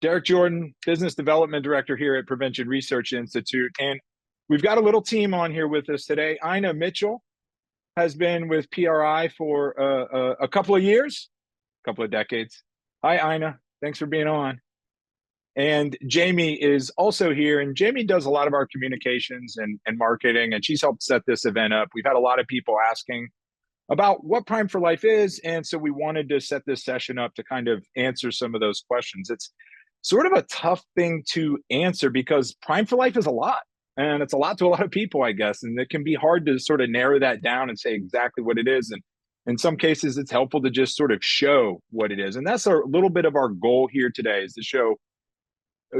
Derek Jordan, Business Development Director here at Prevention Research Institute. And we've got a little team on here with us today. Ina Mitchell has been with PRI for a couple of years, a couple of decades. Hi, Ina. Thanks for being on. And Jamie is also here. And Jamie does a lot of our communications and marketing, and she's helped set this event up. We've had a lot of people asking about what Prime for Life is. And so we wanted to set this session up to kind of answer some of those questions. It's sort of a tough thing to answer because Prime for Life is a lot. And it's a lot to a lot of people, I guess. And it can be hard to sort of narrow that down and say exactly what it is. And in some cases, it's helpful to just sort of show what it is. And that's a little bit of our goal here today, is to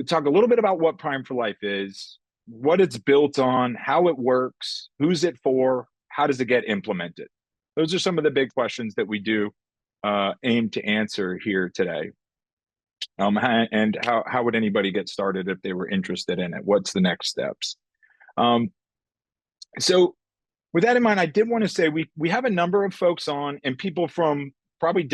talk a little bit about what Prime for Life is, what it's built on, how it works, who's it for, how does it get implemented. Those are some of the big questions that we do aim to answer here today. And how would anybody get started if they were interested in it? What's the next steps? So with that in mind, I did want to say we have a number of folks on, and people from probably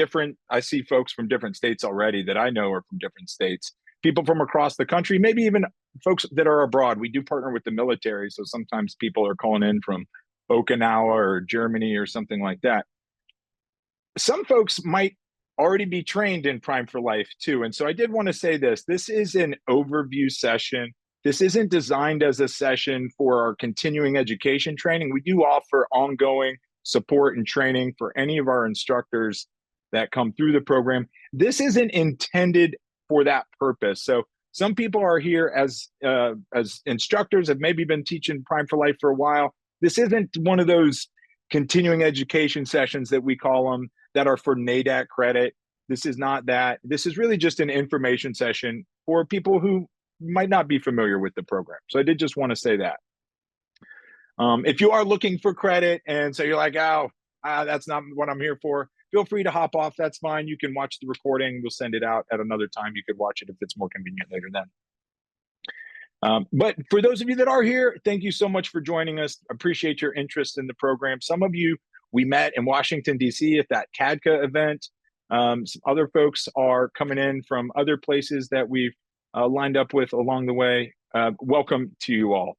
I see folks from different states already that I know are from different states, people from across the country, maybe even folks that are abroad. We do partner with the military, so sometimes people are calling in from Okinawa or Germany or something like that. Some folks might already be trained in Prime for Life too. And so I did want to say this is an overview session. This isn't designed as a session for our continuing education training. We do offer ongoing support and training for any of our instructors that come through the program. This isn't intended for that purpose. So some people are here as instructors, have maybe been teaching Prime for Life for a while. This isn't one of those continuing education sessions that we call them that are for NADAC credit. This is not that. This is really just an information session for people who might not be familiar with the program. So I did just want to say that. If you are looking for credit and so you're like, that's not what I'm here for, feel free to hop off. That's fine. You can watch the recording. We'll send it out at another time. You could watch it if it's more convenient later then. But for those of you that are here, thank you so much for joining us. Appreciate your interest in the program. Some of you we met in Washington, D.C. at that CADCA event. Some other folks are coming in from other places that we've lined up with along the way. Welcome to you all.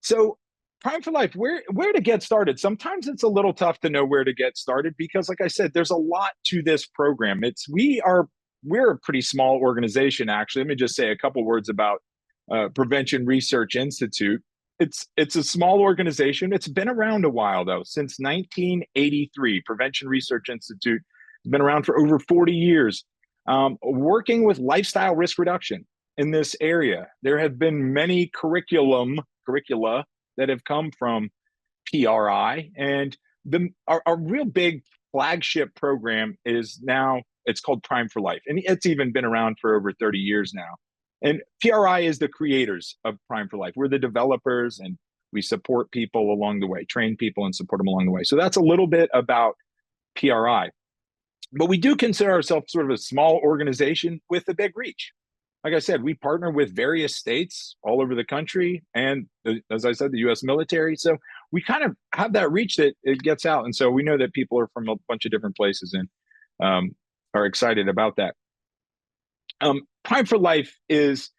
So Prime for Life, where to get started? Sometimes it's a little tough to know where to get started because, like I said, there's a lot to this program. We're a pretty small organization, actually. Let me just say a couple words about Prevention Research Institute. It's a small organization. It's been around a while, though, since 1983. Prevention Research Institute has been around for over 40 years, working with lifestyle risk reduction in this area. There have been many curricula that have come from PRI, and our real big flagship program is now, it's called Prime for Life, and it's even been around for over 30 years now. And PRI is the creators of Prime for Life. We're the developers, and we support people along the way, train people and support them along the way. So that's a little bit about PRI. But we do consider ourselves sort of a small organization with a big reach. Like I said, we partner with various states all over the country, and as I said, the U.S. military. So we kind of have that reach that it gets out. And so we know that people are from a bunch of different places and are excited about that. Prime for Life is,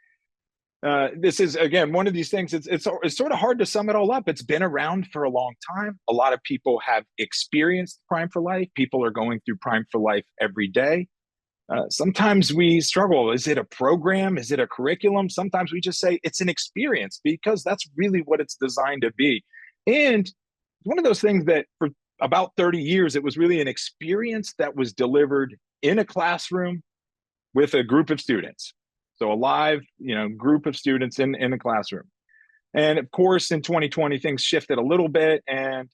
this is, again, one of these things, it's sort of hard to sum it all up. It's been around for a long time. A lot of people have experienced Prime for Life. People are going through Prime for Life every day. Sometimes we struggle. Is it a program? Is it a curriculum? Sometimes we just say it's an experience because that's really what it's designed to be. And one of those things that for about 30 years, it was really an experience that was delivered in a classroom with a group of students. So a live, group of students in a classroom. And of course, in 2020, things shifted a little bit. And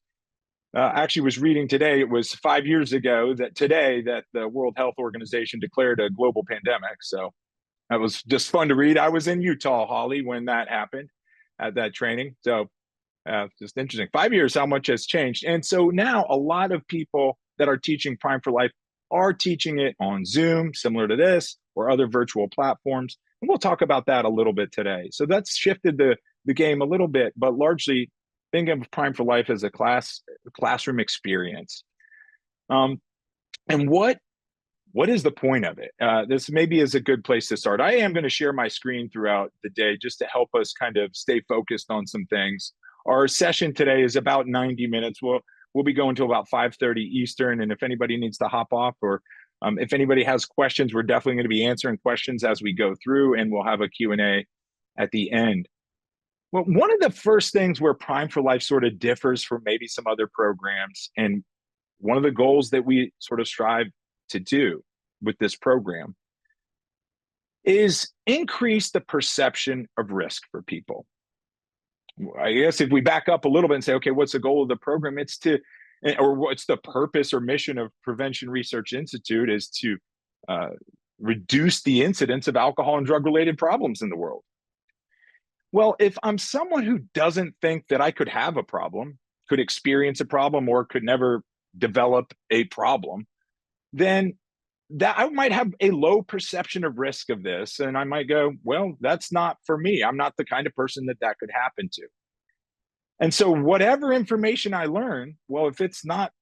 I actually was reading today, it was 5 years ago that the World Health Organization declared a global pandemic. So that was just fun to read. I was in Utah, Holly, when that happened at that training. So just interesting. 5 years, how much has changed. And so now a lot of people that are teaching Prime for Life are teaching it on Zoom, similar to this, or other virtual platforms. And we'll talk about that a little bit today. So that's shifted the game a little bit, but largely think of Prime for Life as a classroom experience. And what what is the point of it? This maybe is a good place to start. I am going to share my screen throughout the day just to help us kind of stay focused on some things. Our session today is about 90 minutes. We'll be going to about 5:30 Eastern. And if anybody needs to hop off, or if anybody has questions, we're definitely going to be answering questions as we go through, and we'll have a Q&A at the end. Well, one of the first things where Prime for Life sort of differs from maybe some other programs, and one of the goals that we sort of strive to do with this program, is increase the perception of risk for people. I guess if we back up a little bit and say, okay, what's the goal of the program? It's to, or what's the purpose or mission of Prevention Research Institute, is to reduce the incidence of alcohol and drug related problems in the world. Well, if I'm someone who doesn't think that I could have a problem, could experience a problem, or could never develop a problem, then that I might have a low perception of risk of this. And I might go, well, that's not for me. I'm not the kind of person that could happen to. And so whatever information I learn, well, if it's not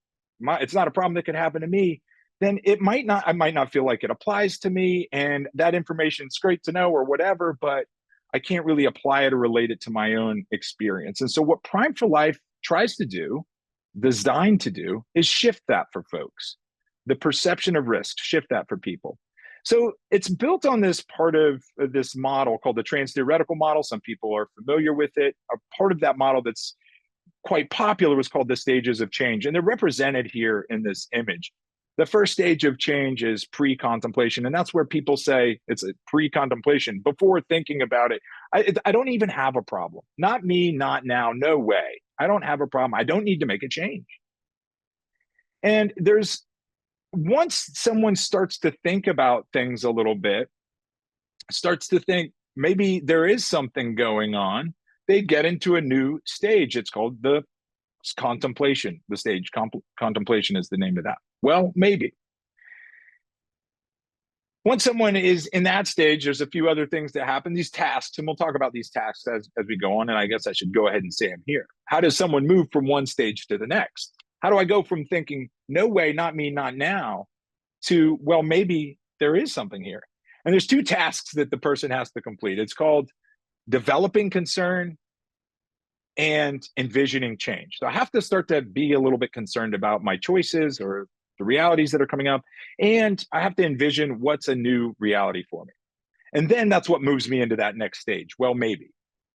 a problem that could happen to me, then I might not feel like it applies to me. And that information is great to know or whatever, but I can't really apply it or relate it to my own experience. And so what Prime for Life tries to do, designed to do, is shift that for folks. The perception of risk, shift that for people. So it's built on this part of this model called the trans-theoretical model. Some people are familiar with it. A part of that model that's quite popular was called the stages of change, and they're represented here in this image. The first stage of change is pre-contemplation, and that's where people say it's a pre-contemplation, before thinking about it. I don't even have a problem. Not me, not now, no way. I don't have a problem. I don't need to make a change. And once someone starts to think about things a little bit, starts to think maybe there is something going on, they get into a new stage. It's called the contemplation. The stage contemplation is the name of that. Well, maybe. Once someone is in that stage, there's a few other things that happen, these tasks, and we'll talk about these tasks as we go on, and I guess I should go ahead and say them here. How does someone move from one stage to the next? How do I go from thinking, no way, not me, not now, to, well, maybe there is something here? And there's two tasks that the person has to complete. It's called developing concern and envisioning change. So I have to start to be a little bit concerned about my choices or the realities that are coming up. And I have to envision what's a new reality for me. And then that's what moves me into that next stage. Well, maybe.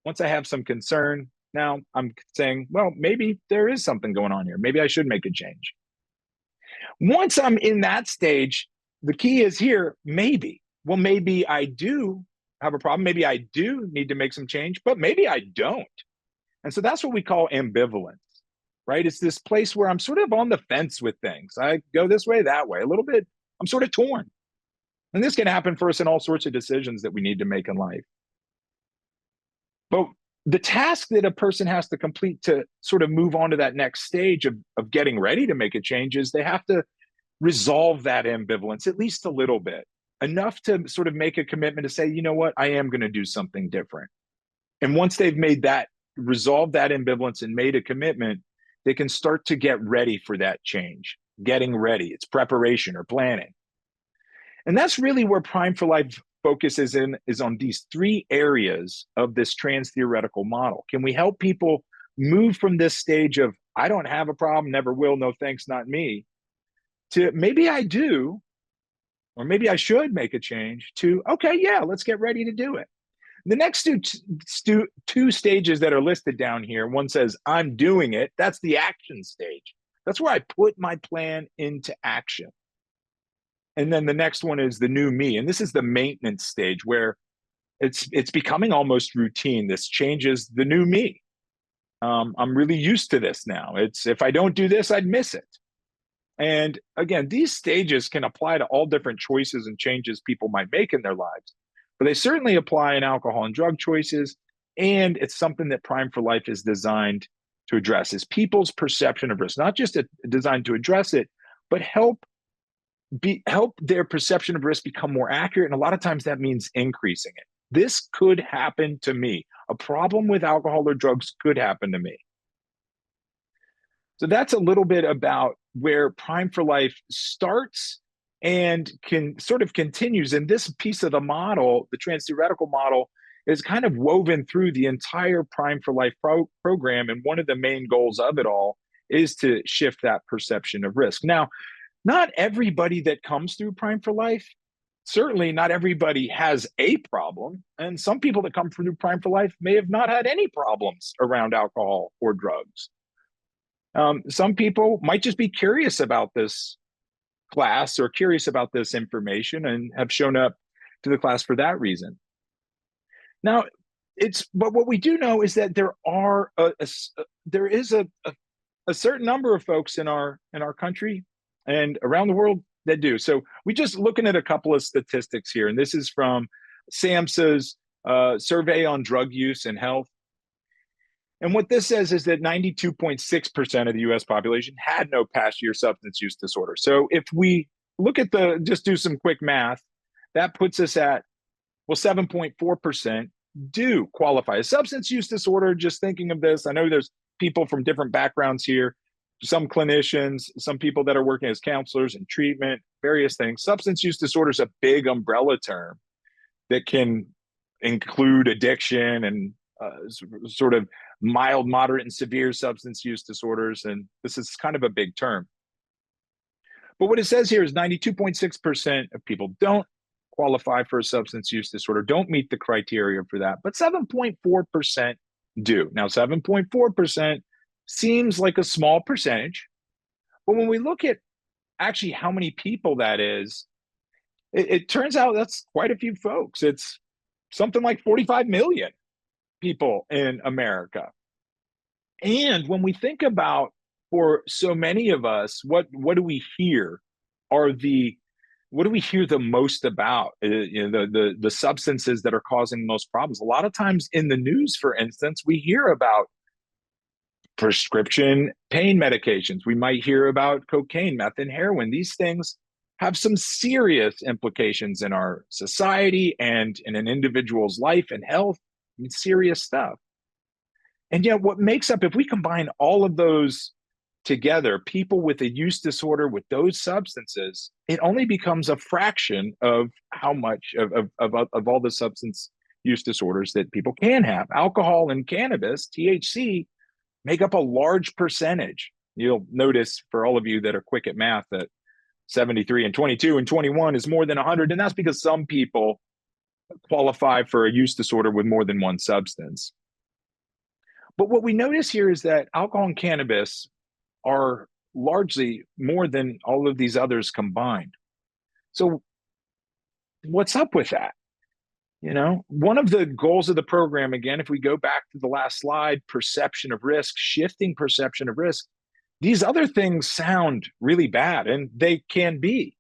Once I have some concern, now I'm saying, well, maybe there is something going on here. Maybe I should make a change. Once I'm in that stage, the key is here, maybe. Well, maybe I do have a problem. Maybe I do need to make some change, but maybe I don't. And so that's what we call ambivalence, right? It's this place where I'm sort of on the fence with things. I go this way, that way, a little bit. I'm sort of torn. And this can happen for us in all sorts of decisions that we need to make in life. But the task that a person has to complete to sort of move on to that next stage of getting ready to make a change is they have to resolve that ambivalence, at least a little bit, enough to sort of make a commitment to say, you know what, I am going to do something different. And once they've resolved that ambivalence and made a commitment, they can start to get ready for that change. Getting ready, it's preparation or planning. And that's really where Prime for Life focuses is on these three areas of this trans-theoretical model. Can we help people move from this stage of, I don't have a problem, never will, no thanks, not me, to maybe I do, or maybe I should make a change, to, okay, yeah, let's get ready to do it. The next two stages that are listed down here, one says, I'm doing it. That's the action stage. That's where I put my plan into action. And then the next one is the new me. And this is the maintenance stage where it's becoming almost routine. This changes the new me. I'm really used to this now. It's, if I don't do this, I'd miss it. And again, these stages can apply to all different choices and changes people might make in their lives, but they certainly apply in alcohol and drug choices. And it's something that Prime for Life is designed to address, is people's perception of risk, not just designed to address it, but help their perception of risk become more accurate. And a lot of times that means increasing it. This could happen to me. A problem with alcohol or drugs could happen to me. So that's a little bit about where Prime for Life starts and can sort of continues. And this piece of the model, the trans-theoretical model, is kind of woven through the entire Prime for Life program. And one of the main goals of it all is to shift that perception of risk. Now, not everybody that comes through Prime for Life, certainly not everybody has a problem. And some people that come through Prime for Life may have not had any problems around alcohol or drugs. Some people might just be curious about this class or curious about this information and have shown up to the class for that reason. Now, but what we do know is that there is a certain number of folks in our country and around the world that do. So we just looking at a couple of statistics here, and this is from SAMHSA's survey on drug use and health. And what this says is that 92.6% of the US population had no past year substance use disorder. So if we look at just do some quick math, that puts us at, well, 7.4% do qualify as substance use disorder. Just thinking of this, I know there's people from different backgrounds here, some clinicians, some people that are working as counselors and treatment, various things. Substance use disorder is a big umbrella term that can include addiction and sort of mild, moderate, and severe substance use disorders. And this is kind of a big term. But what it says here is 92.6% of people don't qualify for a substance use disorder, don't meet the criteria for that, but 7.4% do. Now, 7.4% seems like a small percentage, but when we look at actually how many people that is, it turns out that's quite a few folks. It's something like 45 million people in America. And when we think about, for so many of us, what do we hear what do we hear the most about? The substances that are causing the most problems. A lot of times in the news, for instance, we hear about prescription pain medications. We might hear about cocaine, meth, and heroin. These things have some serious implications in our society and in an individual's life and health. I mean, serious stuff. And yet what makes up, if we combine all of those together, people with a use disorder with those substances, it only becomes a fraction of how much of all the substance use disorders that people can have. Alcohol and cannabis, THC, make up a large percentage. You'll notice, for all of you that are quick at math, that 73 and 22 and 21 is more than 100. And that's because some people qualify for a use disorder with more than one substance. But what we notice here is that alcohol and cannabis are largely more than all of these others combined. So what's up with that? One of the goals of the program, again, if we go back to the last slide, perception of risk, shifting perception of risk, these other things sound really bad, and they can be.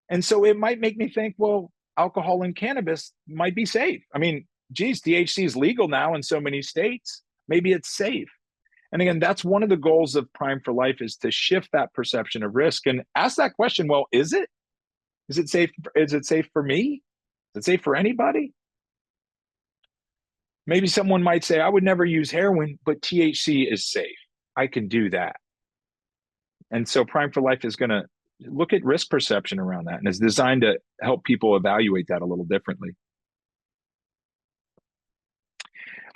And so it might make me think, well, alcohol and cannabis might be safe. I mean, geez, THC is legal now in so many states. Maybe it's safe. And again, that's one of the goals of Prime for Life, is to shift that perception of risk and ask that question, well, is it? Is it safe? Is it safe for me? Is it safe for anybody? Maybe someone might say, I would never use heroin, but THC is safe. I can do that. And so Prime for Life is going to look at risk perception around that and is designed to help people evaluate that a little differently.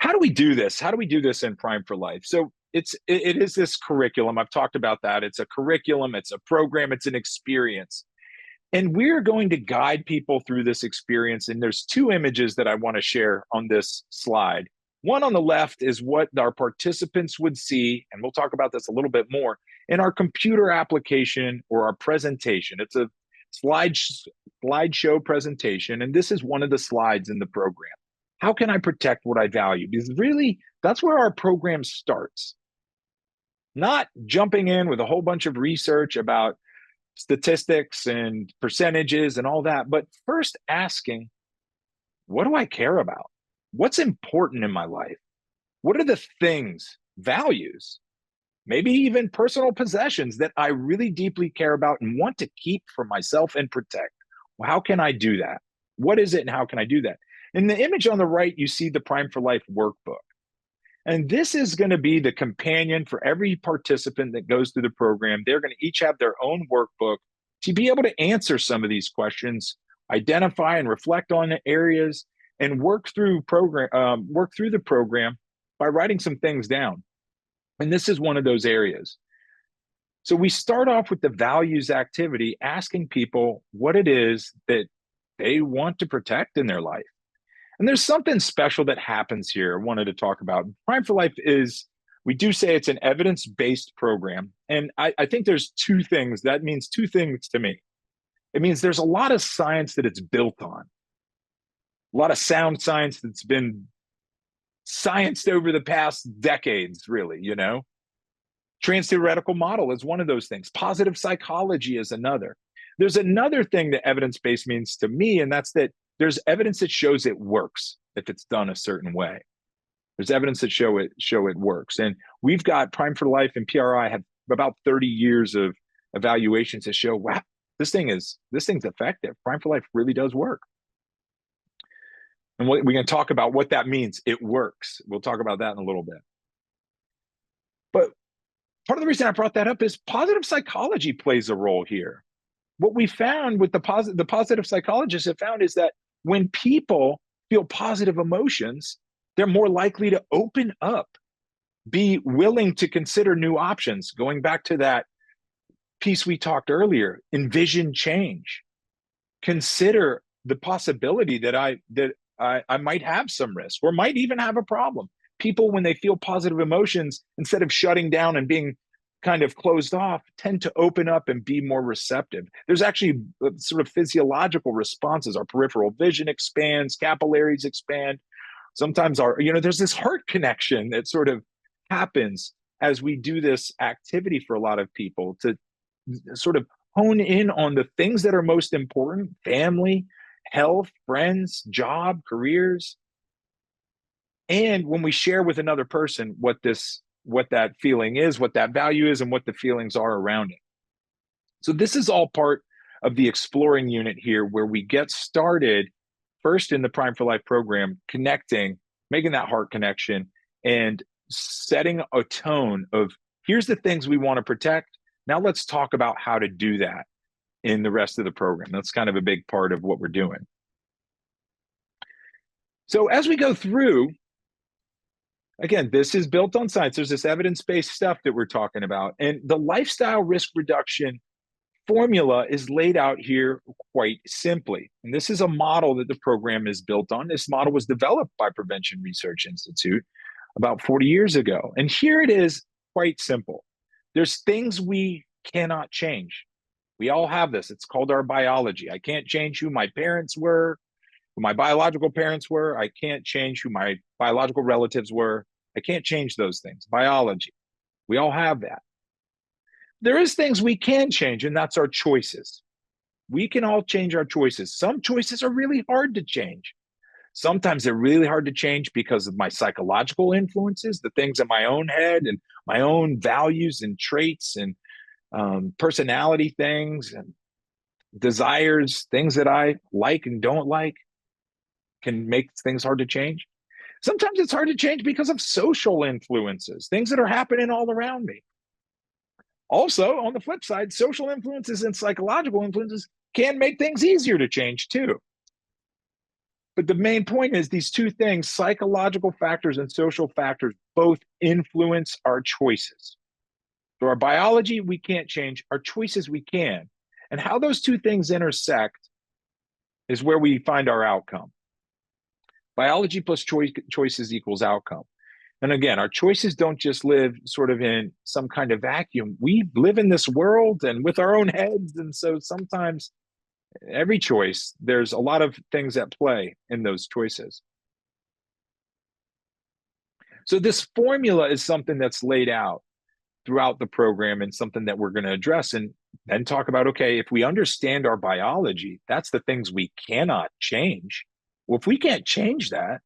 How do we do this? How do we do this in Prime for Life? So it is this curriculum. I've talked about that. It's a curriculum, it's a program, it's an experience. And we're going to guide people through this experience. And there's two images that I want to share on this slide. One on the left is what our participants would see, and we'll talk about this a little bit more, in our computer application or our presentation. It's a slideshow presentation, and this is one of the slides in the program. How can I protect what I value? Because really, that's where our program starts. Not jumping in with a whole bunch of research about statistics and percentages and all that, but first asking, what do I care about? What's important in my life? What are the things, values, maybe even personal possessions that I really deeply care about and want to keep for myself and protect? Well, how can I do that? What is it and how can I do that? In the image on the right, you see the Prime for Life workbook. And this is going to be the companion for every participant that goes through the program. They're going to each have their own workbook to be able to answer some of these questions, identify and reflect on the areas, and work through the program by writing some things down. And this is one of those areas. So we start off with the values activity, asking people what it is that they want to protect in their life. And there's something special that happens here I wanted to talk about. Prime for Life is, we do say it's an evidence-based program. And I think there's two things. That means two things to me. It means there's a lot of science that it's built on, a lot of sound science that's been scienced over the past decades, really, you know? Trans-theoretical model is one of those things. Positive psychology is another. There's another thing that evidence-based means to me, and that's that there's evidence that shows it works if it's done a certain way. There's evidence that show it works. And we've got Prime for Life and PRI have about 30 years of evaluations that show, wow, this thing's effective. Prime for Life really does work. And we're going to talk about what that means. It works. We'll talk about that in a little bit. But part of the reason I brought that up is positive psychology plays a role here. What we found with the positive psychologists have found is that when people feel positive emotions, they're more likely to open up, be willing to consider new options. Going back to that piece we talked earlier, envision change. Consider the possibility that I might have some risk or might even have a problem. People, when they feel positive emotions, instead of shutting down and being kind of closed off, tend to open up and be more receptive. There's actually sort of physiological responses. Our peripheral vision expands, capillaries expand. Sometimes there's this heart connection that sort of happens as we do this activity for a lot of people to sort of hone in on the things that are most important: family, health, friends, job, careers. And when we share with another person what that feeling is, what that value is, and what the feelings are around it. So this is all part of the exploring unit here, where we get started first in the Prime for Life program, connecting, making that heart connection, and setting a tone of, here's the things we want to protect. Now let's talk about how to do that in the rest of the program. That's kind of a big part of what we're doing. So as we go through, again, this is built on science. There's this evidence-based stuff that we're talking about. And the lifestyle risk reduction formula is laid out here quite simply. And this is a model that the program is built on. This model was developed by Prevention Research Institute about 40 years ago. And here it is, quite simple. There's things we cannot change. We all have this. It's called our biology. I can't change who my parents were, who my biological parents were. I can't change who my biological relatives were. I can't change those things. Biology. We all have that. There is things we can change, and that's our choices. We can all change our choices. Some choices are really hard to change. Sometimes they're really hard to change because of my psychological influences, the things in my own head and my own values and traits and personality things and desires, things that I like and don't like, can make things hard to change. Sometimes it's hard to change because of social influences, things that are happening all around me. Also, on the flip side, social influences and psychological influences can make things easier to change too. But the main point is these two things, psychological factors and social factors, both influence our choices. So our biology, we can't change. Our choices, we can. And how those two things intersect is where we find our outcome. Biology plus choices equals outcome. And again, our choices don't just live sort of in some kind of vacuum. We live in this world and with our own heads. And so sometimes every choice, there's a lot of things at play in those choices. So this formula is something that's laid out throughout the program and something that we're going to address and then talk about, okay, if we understand our biology, that's the things we cannot change. Well, if we can't change that,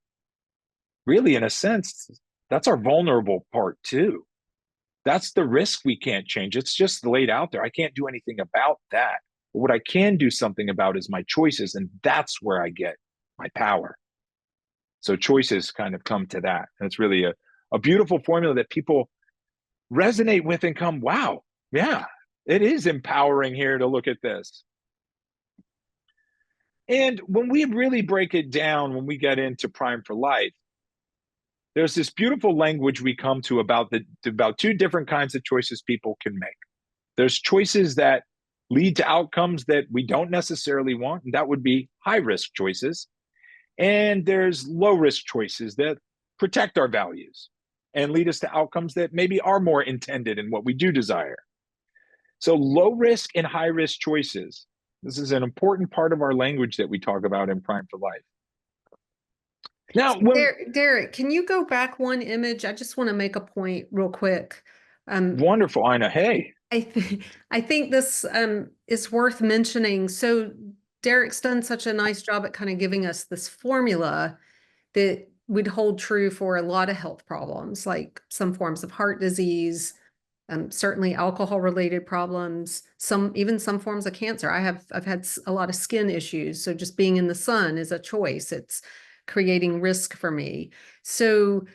really, in a sense, that's our vulnerable part too. That's the risk we can't change. It's just laid out there. I can't do anything about that. But what I can do something about is my choices, and that's where I get my power. So choices kind of come to that. And it's really a beautiful formula that people resonate with and come, wow, yeah, It is empowering here to look at this. And when we really break it down, when we get into Prime for Life, there's this beautiful language we come to about two different kinds of choices people can make. There's choices that lead to outcomes that we don't necessarily want, and that would be high risk choices. And there's low risk choices that protect our values and lead us to outcomes that maybe are more intended in what we do desire. So low risk and high risk choices. This is an important part of our language that we talk about in Prime for Life. Now, Derek, can you go back one image? I just want to make a point real quick. Wonderful, Ina. Hey. I think this is worth mentioning. So Derek's done such a nice job at kind of giving us this formula that would hold true for a lot of health problems, like some forms of heart disease, certainly alcohol-related problems, even some forms of cancer. I've had a lot of skin issues, so just being in the sun is a choice. It's creating risk for me. So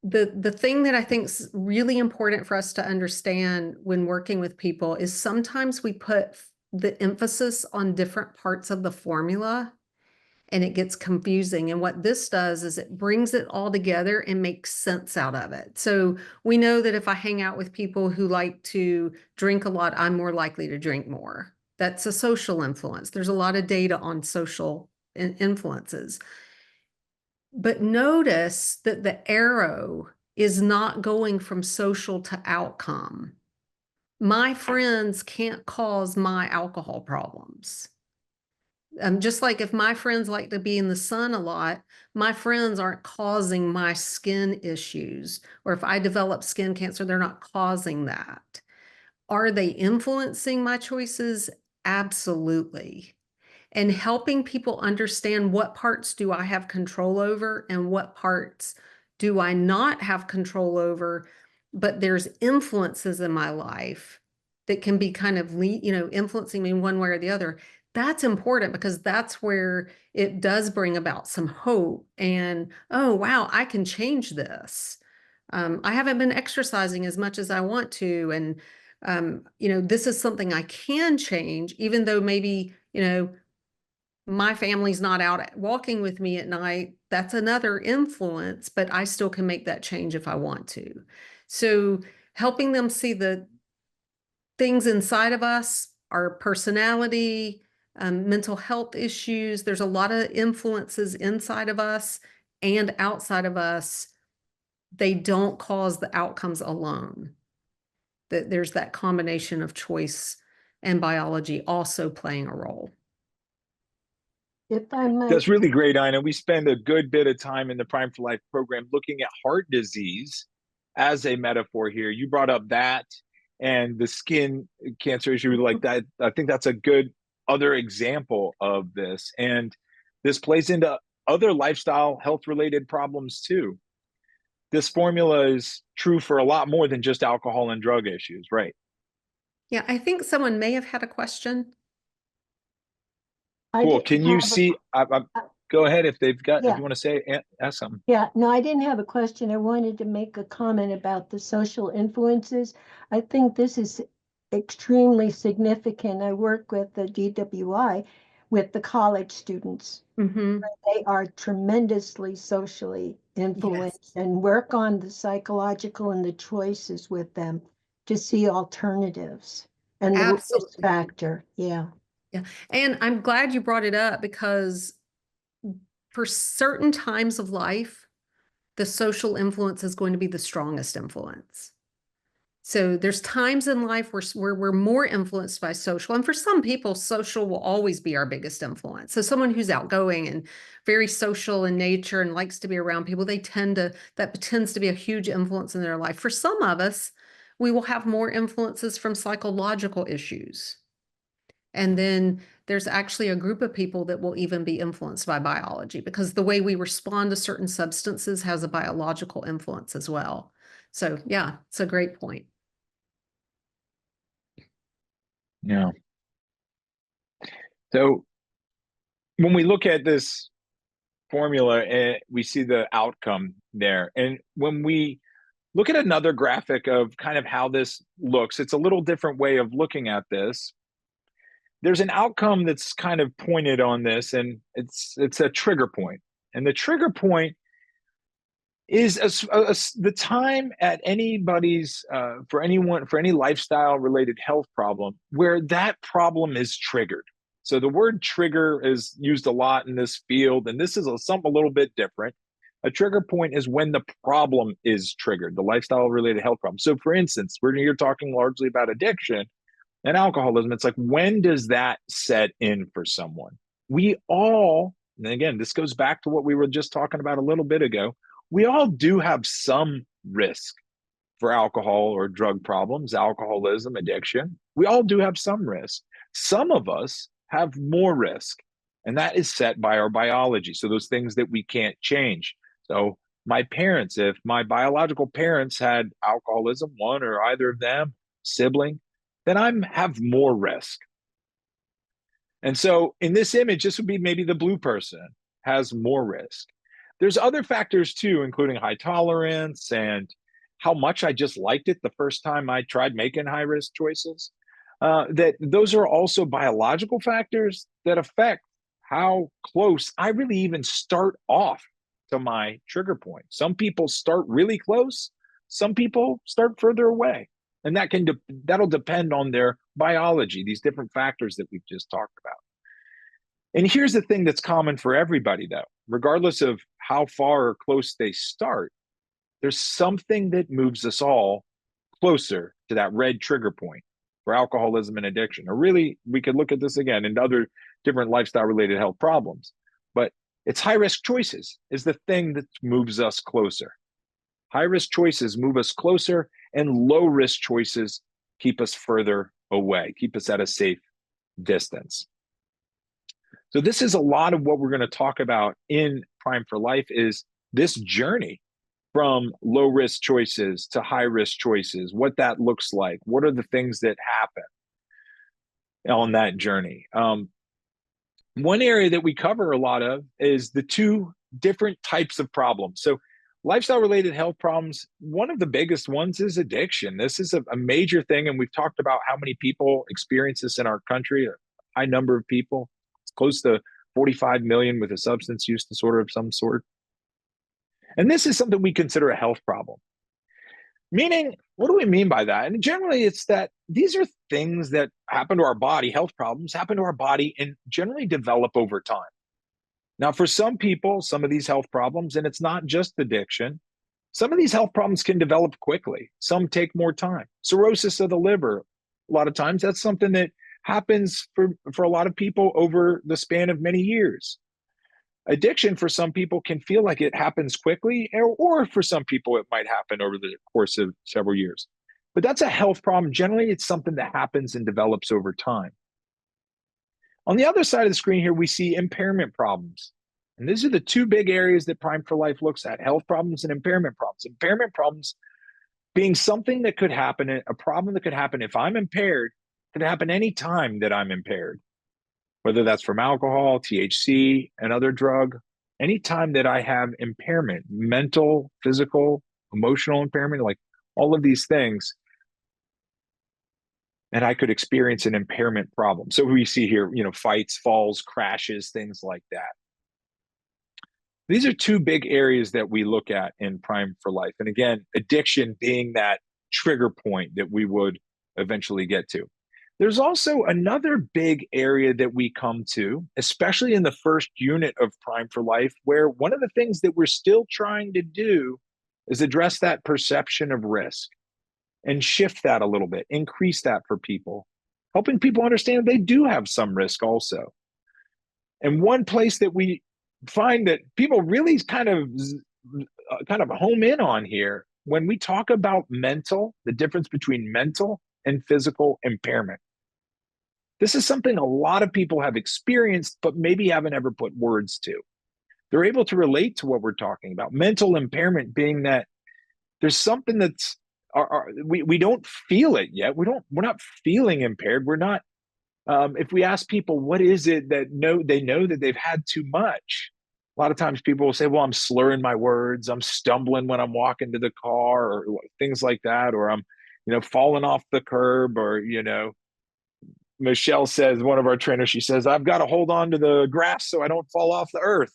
the thing that I think is really important for us to understand when working with people is sometimes we put the emphasis on different parts of the formula and it gets confusing. And what this does is it brings it all together and makes sense out of it. So we know that if I hang out with people who like to drink a lot, I'm more likely to drink more. That's a social influence. There's a lot of data on social influences. But notice that the arrow is not going from social to outcome. My friends can't cause my alcohol problems. Just like if my friends like to be in the sun a lot, my friends aren't causing my skin issues. Or if I develop skin cancer, they're not causing that. Are they influencing my choices? Absolutely. And helping people understand what parts do I have control over and what parts do I not have control over, but there's influences in my life that can be kind of, influencing me in one way or the other. That's important because that's where it does bring about some hope and, oh, wow, I can change this. I haven't been exercising as much as I want to. And, this is something I can change, even though maybe, my family's not out walking with me at night. That's another influence, but I still can make that change if I want to. So helping them see the things inside of us, our personality, mental health issues. There's a lot of influences inside of us and outside of us. They don't cause the outcomes alone. That there's that combination of choice and biology also playing a role. If I might. That's really great, Ina. We spend a good bit of time in the Prime for Life program looking at heart disease as a metaphor here. You brought up that and the skin cancer issue like that. I think that's a good other example of this. And this plays into other lifestyle health related problems too. This formula is true for a lot more than just alcohol and drug issues, right? Yeah, I think someone may have had a question. Cool. Can you see? Go ahead if they've got, yeah. if you want to say, ask something. Yeah, no, I didn't have a question. I wanted to make a comment about the social influences. I think this is extremely significant. I work with the DWI with the college students. Mm-hmm. They are tremendously socially influenced, yes, and work on the psychological and the choices with them to see alternatives and the risk factor. Yeah. Yeah. And I'm glad you brought it up because for certain times of life, the social influence is going to be the strongest influence. So there's times in life where we're more influenced by social. And for some people, social will always be our biggest influence. So someone who's outgoing and very social in nature and likes to be around people, that tends to be a huge influence in their life. For some of us, we will have more influences from psychological issues. And then there's actually a group of people that will even be influenced by biology because the way we respond to certain substances has a biological influence as well. So yeah, it's a great point. Yeah. So when we look at this formula, we see the outcome there. And when we look at another graphic of kind of how this looks. It's a little different way of looking at this. There's an outcome that's kind of pointed on this, and it's a trigger point. And the trigger point is the time at anybody's, for any lifestyle related health problem where that problem is triggered. So the word trigger is used a lot in this field, and this is something a little bit different. A trigger point is when the problem is triggered, the lifestyle related health problem. So for instance, we're here talking largely about addiction and alcoholism. It's like, when does that set in for someone? We all, and again, this goes back to what we were just talking about a little bit ago, we all do have some risk for alcohol or drug problems, alcoholism, addiction. We all do have some risk. Some of us have more risk, and that is set by our biology. So those things that we can't change. So my parents, if my biological parents had alcoholism, one or either of them, sibling, then I have more risk. And so in this image, this would be maybe the blue person has more risk. There's other factors too, including high tolerance and how much I just liked it the first time I tried making high risk choices. That those are also biological factors that affect how close I really even start off to my trigger point. Some people start really close, some people start further away. And that'll depend on their biology, these different factors that we've just talked about. And here's the thing that's common for everybody, though, regardless of how far or close they start, there's something that moves us all closer to that red trigger point for alcoholism and addiction. Or really, we could look at this again in other different lifestyle-related health problems. But it's high-risk choices is the thing that moves us closer. High-risk choices move us closer, and low-risk choices keep us further away, keep us at a safe distance. So this is a lot of what we're going to talk about in Prime for Life, is this journey from low-risk choices to high-risk choices, what that looks like, what are the things that happen on that journey. One area that we cover a lot of is the two different types of problems. So lifestyle-related health problems, one of the biggest ones is addiction. This is a major thing, and we've talked about how many people experience this in our country, a high number of people. It's close to 45 million with a substance use disorder of some sort. And this is something we consider a health problem. Meaning, what do we mean by that? And generally, it's that these are things that happen to our body, health problems happen to our body and generally develop over time. Now, for some people, some of these health problems, and it's not just addiction, some of these health problems can develop quickly. Some take more time. Cirrhosis of the liver, a lot of times that's something that happens for a lot of people over the span of many years. Addiction for some people can feel like it happens quickly, or for some people it might happen over the course of several years. But that's a health problem. Generally, it's something that happens and develops over time. On the other side of the screen here, we see impairment problems. And these are the two big areas that Prime for Life looks at: health problems and impairment problems. Impairment problems being something that could happen, a problem that could happen if I'm impaired, could happen any time that I'm impaired. Whether that's from alcohol, THC, another drug, anytime that I have impairment, mental, physical, emotional impairment, like all of these things, and I could experience an impairment problem. So we see here, fights, falls, crashes, things like that. These are two big areas that we look at in Prime for Life. And again, addiction being that trigger point that we would eventually get to. There's also another big area that we come to, especially in the first unit of Prime for Life, where one of the things that we're still trying to do is address that perception of risk and shift that a little bit, increase that for people, helping people understand they do have some risk also. And one place that we find that people really kind of home in on here, when we talk about mental, the difference between mental and physical impairment. This is something a lot of people have experienced, but maybe haven't ever put words to. They're able to relate to what we're talking about. Mental impairment being that there's something that's, we don't feel it yet. We're not feeling impaired. We're not, if we ask people, what is it that they know that they've had too much, A lot of times people will say, well, I'm slurring my words, I'm stumbling when I'm walking to the car, or things like that, or I'm, falling off the curb, or, Michelle says, one of our trainers, she says, I've got to hold on to the grass so I don't fall off the earth.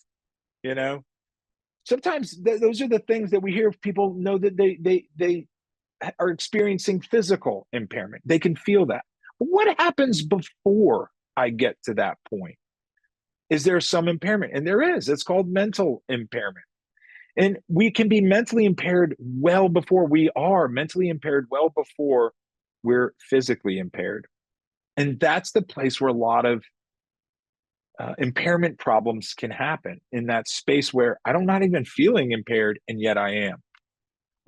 You know, sometimes those are the things that we hear. People know that they are experiencing physical impairment. They can feel that. But what happens before I get to that point? Is there some impairment? And there is. It's called mental impairment. And we can be mentally impaired well before we are mentally impaired, well before we're physically impaired. And that's the place where a lot of impairment problems can happen, in that space where I'm not even feeling impaired, and yet I am.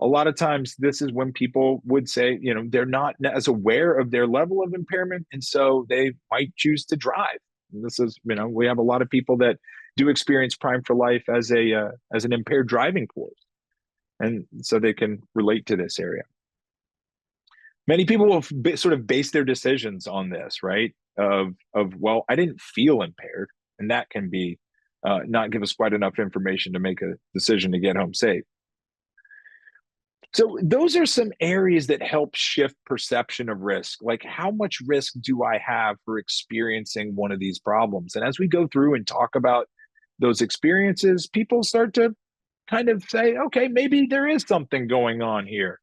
A lot of times, this is when people would say, they're not as aware of their level of impairment, and so they might choose to drive. And this is, we have a lot of people that do experience Prime for Life as an impaired driving course, and so they can relate to this area. Many people will sort of base their decisions on this, right? Well, I didn't feel impaired, and that can be not give us quite enough information to make a decision to get home safe. So those are some areas that help shift perception of risk. Like, how much risk do I have for experiencing one of these problems? And as we go through and talk about those experiences, people start to kind of say, okay, maybe there is something going on here.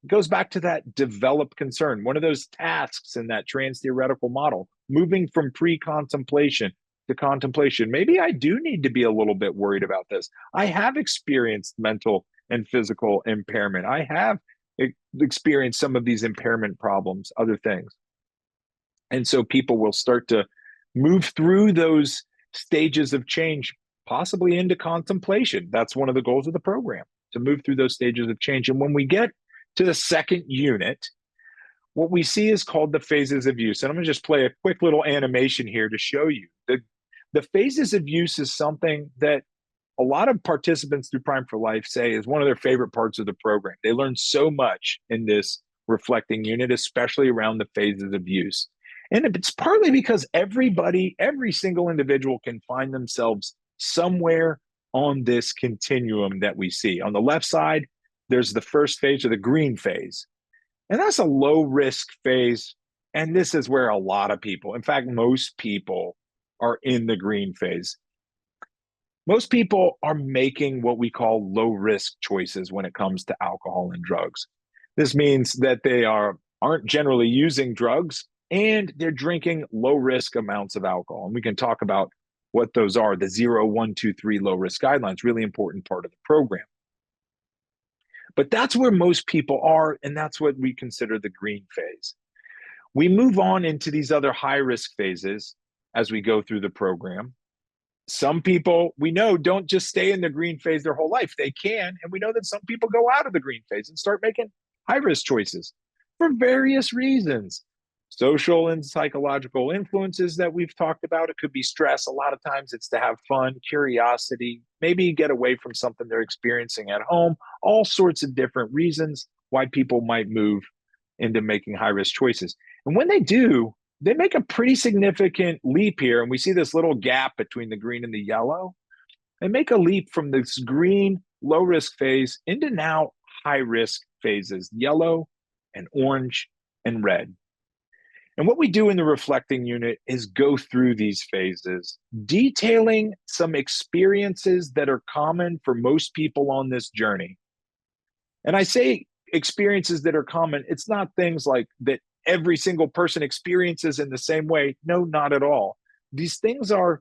It goes back to that developed concern, one of those tasks in that trans-theoretical model, moving from pre-contemplation to contemplation. Maybe I do need to be a little bit worried about this. I have experienced mental and physical impairment. I have experienced some of these impairment problems, other things. And so people will start to move through those stages of change, possibly into contemplation. That's one of the goals of the program, to move through those stages of change. And when we get to the second unit, what we see is called the phases of use. And I'm going to just play a quick little animation here to show you. The phases of use is something that a lot of participants through Prime for Life say is one of their favorite parts of the program. They learn so much in this reflecting unit, especially around the phases of use. And it's partly because every single individual can find themselves somewhere on this continuum that we see. On the left side, there's the first phase, or the green phase. And that's a low risk phase. And this is where a lot of people, in fact, most people, are in the green phase. Most people are making what we call low risk choices when it comes to alcohol and drugs. This means that they aren't generally using drugs, and they're drinking low risk amounts of alcohol. And we can talk about what those are. The 0, 1, 2, 3 low risk guidelines, really important part of the program. But that's where most people are, and that's what we consider the green phase. We move on into these other high risk phases as we go through the program. Some people we know don't just stay in the green phase their whole life. They can, and we know that some people go out of the green phase and start making high risk choices for various reasons. Social and psychological influences that we've talked about. It could be stress. A lot of times it's to have fun, curiosity, maybe get away from something they're experiencing at home. All sorts of different reasons why people might move into making high risk choices. And when they do, they make a pretty significant leap here. And we see this little gap between the green and the yellow. They make a leap from this green low risk phase into now high risk phases, yellow and orange and red. And what we do in the reflecting unit is go through these phases, detailing some experiences that are common for most people on this journey. And I say experiences that are common, it's not things like that every single person experiences in the same way. No, not at all. These things are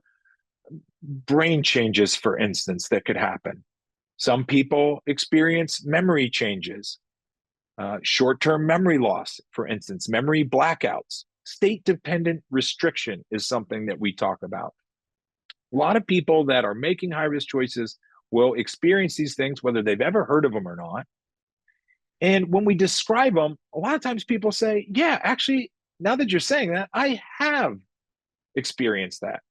brain changes, for instance, that could happen. Some people experience memory changes, short-term memory loss, for instance, memory blackouts. State-dependent restriction is something that we talk about. A lot of people that are making high-risk choices will experience these things, whether they've ever heard of them or not. And when we describe them, a lot of times people say, yeah, actually, now that you're saying that, I have experienced that.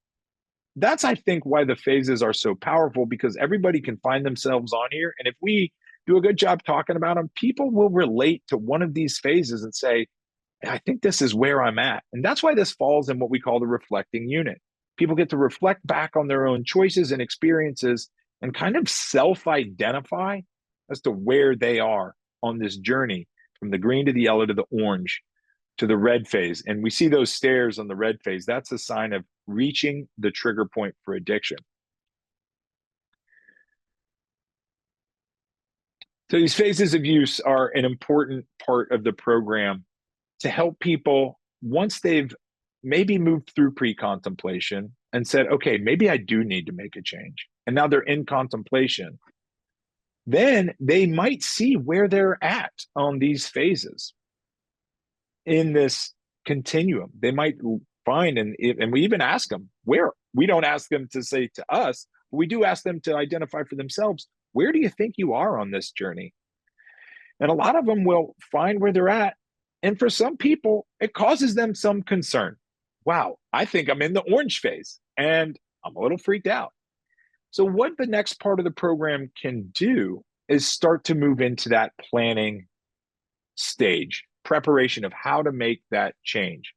That's, I think, why the phases are so powerful, because everybody can find themselves on here. And if we do a good job talking about them, people will relate to one of these phases and say, I think this is where I'm at. And that's why this falls in what we call the reflecting unit. People get to reflect back on their own choices and experiences and kind of self-identify as to where they are on this journey from the green to the yellow to the orange to the red phase. And we see those stairs on the red phase. That's a sign of reaching the trigger point for addiction. So these phases of use are an important part of the program to help people, once they've maybe moved through pre-contemplation and said, okay, maybe I do need to make a change. And now they're in contemplation. Then they might see where they're at on these phases in this continuum. They might find, and we even ask them where. We don't ask them to say to us, but we do ask them to identify for themselves, where do you think you are on this journey? And a lot of them will find where they're at. And for some people, it causes them some concern. Wow, I think I'm in the orange phase and I'm a little freaked out. So what the next part of the program can do is start to move into that planning stage, preparation of how to make that change.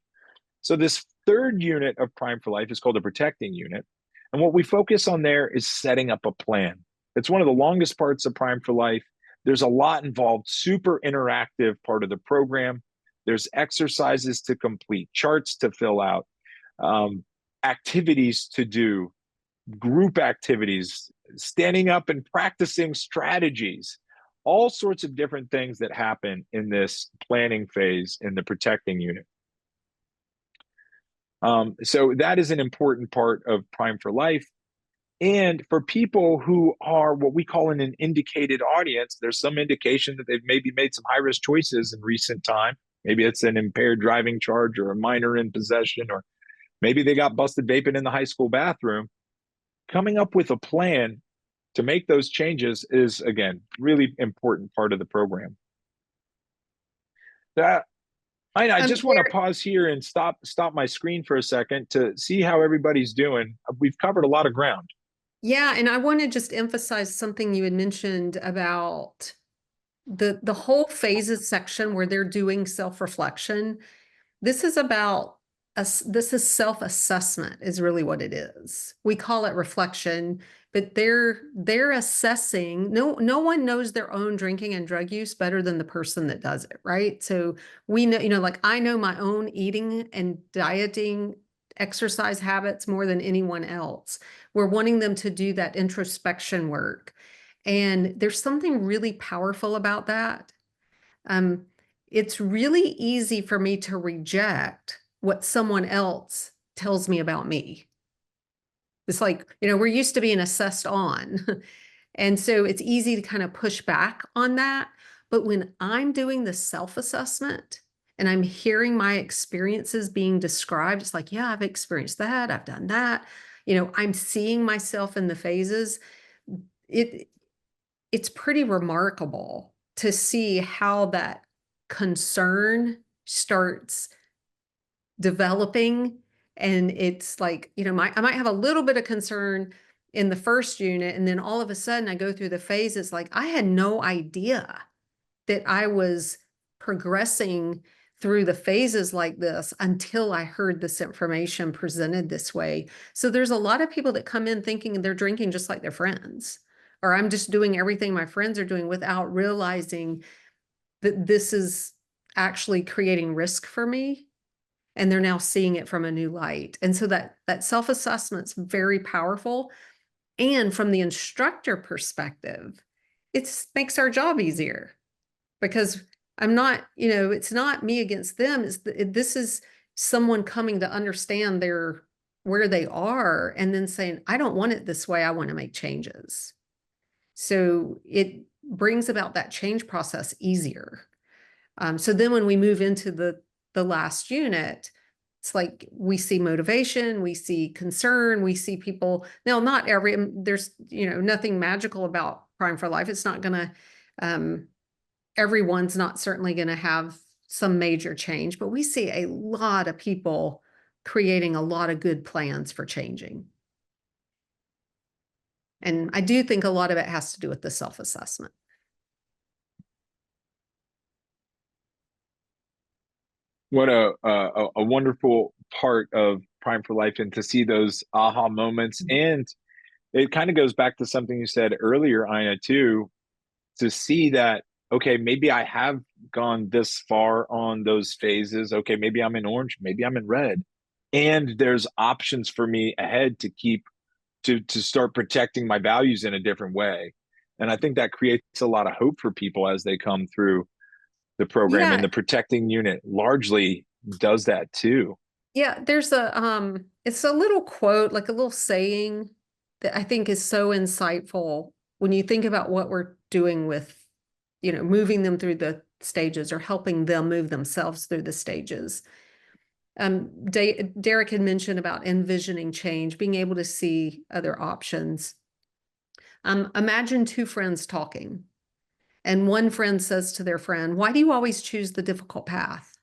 So this third unit of Prime for Life is called the Protecting Unit. And what we focus on there is setting up a plan. It's one of the longest parts of Prime for Life. There's a lot involved, super interactive part of the program. There's exercises to complete, charts to fill out, activities to do, group activities, standing up and practicing strategies, all sorts of different things that happen in this planning phase in the Protecting Unit. So that is an important part of Prime for Life. And for people who are what we call in an indicated audience, there's some indication that they've maybe made some high-risk choices in recent time. Maybe it's an impaired driving charge or a minor in possession, or maybe they got busted vaping in the high school bathroom. Coming up with a plan to make those changes is, again, really important part of the program. I just want to pause here and stop my screen for a second to see how everybody's doing. We've covered a lot of ground. Yeah, and I want to just emphasize something you had mentioned about the whole phases section where they're doing self-reflection. This is about this is self-assessment is really what it is. We call it reflection, but they're assessing. No one knows their own drinking and drug use better than the person that does it, right? So we know, like I know my own eating and dieting exercise habits more than anyone else. We're wanting them to do that introspection work. And there's something really powerful about that. It's really easy for me to reject what someone else tells me about me. It's like, we're used to being assessed on. And so it's easy to kind of push back on that. But when I'm doing the self-assessment and I'm hearing my experiences being described, it's like, yeah, I've experienced that. I've done that. I'm seeing myself in the phases. It's pretty remarkable to see how that concern starts developing. And it's like, I might have a little bit of concern in the first unit, and then all of a sudden I go through the phases like I had no idea that I was progressing through the phases like this until I heard this information presented this way. So there's a lot of people that come in thinking they're drinking just like their friends, or I'm just doing everything my friends are doing without realizing that this is actually creating risk for me. And they're now seeing it from a new light. And so that self-assessment's very powerful. And from the instructor perspective, it makes our job easier because I'm not, it's not me against them. This is someone coming to understand where they are and then saying, I don't want it this way. I want to make changes. So it brings about that change process easier. So then when we move into the last unit, it's like we see motivation, we see concern, we see people. Now, there's, nothing magical about Prime for Life. It's not going to, everyone's not certainly going to have some major change, but we see a lot of people creating a lot of good plans for changing. And I do think a lot of it has to do with the self-assessment. What a wonderful part of Prime for Life, and to see those aha moments. And it kind of goes back to something you said earlier, Ina, too, to see that, okay, maybe I have gone this far on those phases. Okay, maybe I'm in orange, maybe I'm in red. And there's options for me ahead to keep to start protecting my values in a different way. And I think that creates a lot of hope for people as they come through the program, and Yeah, the protecting unit largely does that too. yeah, there's it's a little quote, like a little saying that I think is so insightful when you think about what we're doing with, moving them through the stages or helping them move themselves through the stages. Derek had mentioned about envisioning change, being able to see other options. Imagine two friends talking, and one friend says to their friend, "Why do you always choose the difficult path?"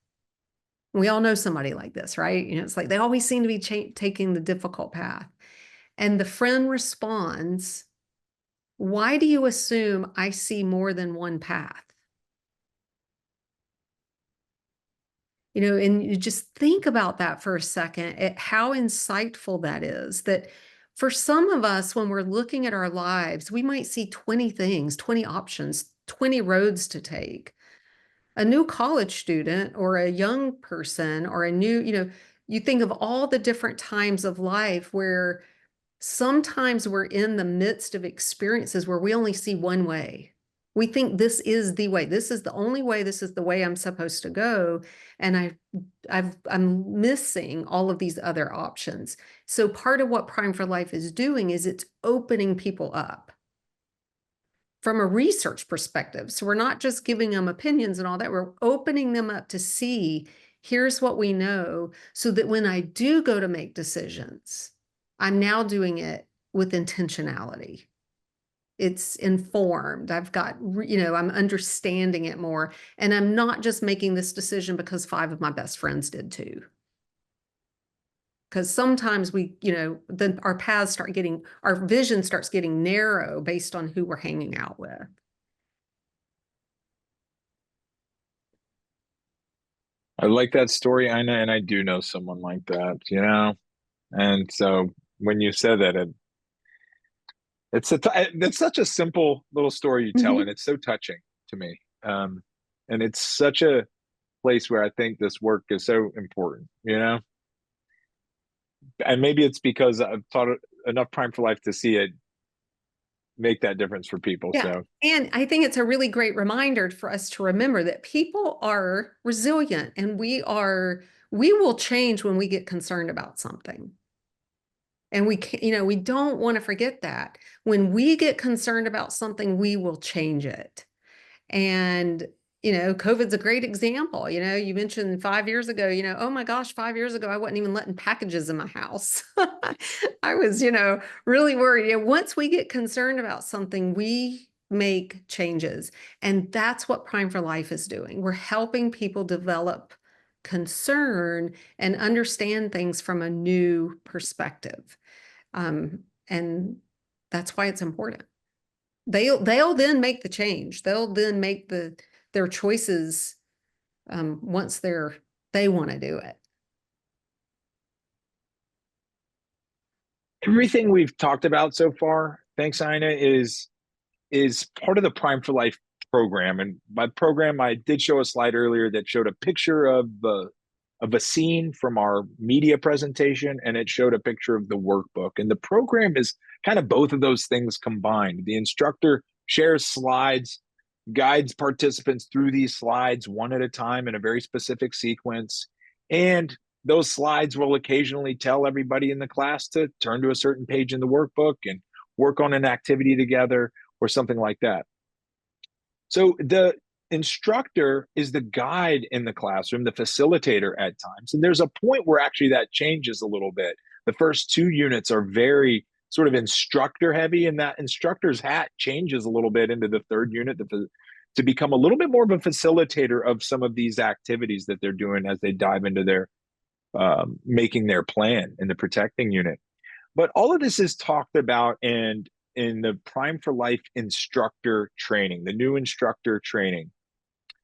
We all know somebody like this, right? It's like they always seem to be taking the difficult path. And the friend responds, "Why do you assume I see more than one path?" And you just think about that for a second, at how insightful that is. That for some of us, when we're looking at our lives, we might see 20 things, 20 options, 20 roads to take. A new college student or a young person or a new, you think of all the different times of life where sometimes we're in the midst of experiences where we only see one way. We think this is the way. This is the only way. This is the way I'm supposed to go. And I'm missing all of these other options. So part of what Prime for Life is doing is it's opening people up from a research perspective. So we're not just giving them opinions and all that. We're opening them up to see, here's what we know, so that when I do go to make decisions, I'm now doing it with intentionality. It's informed. I've got, I'm understanding it more. And I'm not just making this decision because 5 of my best friends did too. Because sometimes then our our vision starts getting narrow based on who we're hanging out with. I like that story, Ina, and I do know someone like that, you know? And so when you said that, it's such a simple little story you tell, and Mhm. it's so touching to me. Um, and it's such a place where I think this work is so important, you know? And maybe it's because I've taught enough Prime for Life to see it make that difference for people. Yeah. So And I think it's a really great reminder for us to remember that people are resilient and we will change when we get concerned about something. And we don't want to forget that. When we get concerned about something, we will change it. And, COVID's a great example. You mentioned 5 years ago, oh my gosh, 5 years ago, I wasn't even letting packages in my house. I was, really worried. Once we get concerned about something, we make changes. And that's what Prime for Life is doing. We're helping people develop concern and understand things from a new perspective. And that's why it's important. They'll then make the change. They'll then make their choices once they want to do it. everything we've talked about so far, thanks, Ina, is part of the Prime for Life program. And by program, I did show a slide earlier that showed a picture of a scene from our media presentation, and it showed a picture of the workbook. And the program is kind of both of those things combined. The instructor shares slides, guides participants through these slides one at a time in a very specific sequence. And those slides will occasionally tell everybody in the class to turn to a certain page in the workbook and work on an activity together or something like that. So the instructor is the guide in the classroom, the facilitator at times. And there's a point where actually that changes a little bit. The first 2 units are very sort of instructor heavy, and that instructor's hat changes a little bit into the 3rd unit to become a little bit more of a facilitator of some of these activities that they're doing as they dive into their making their plan in the protecting unit. But all of this is talked about in the Prime for Life instructor training, the new instructor training.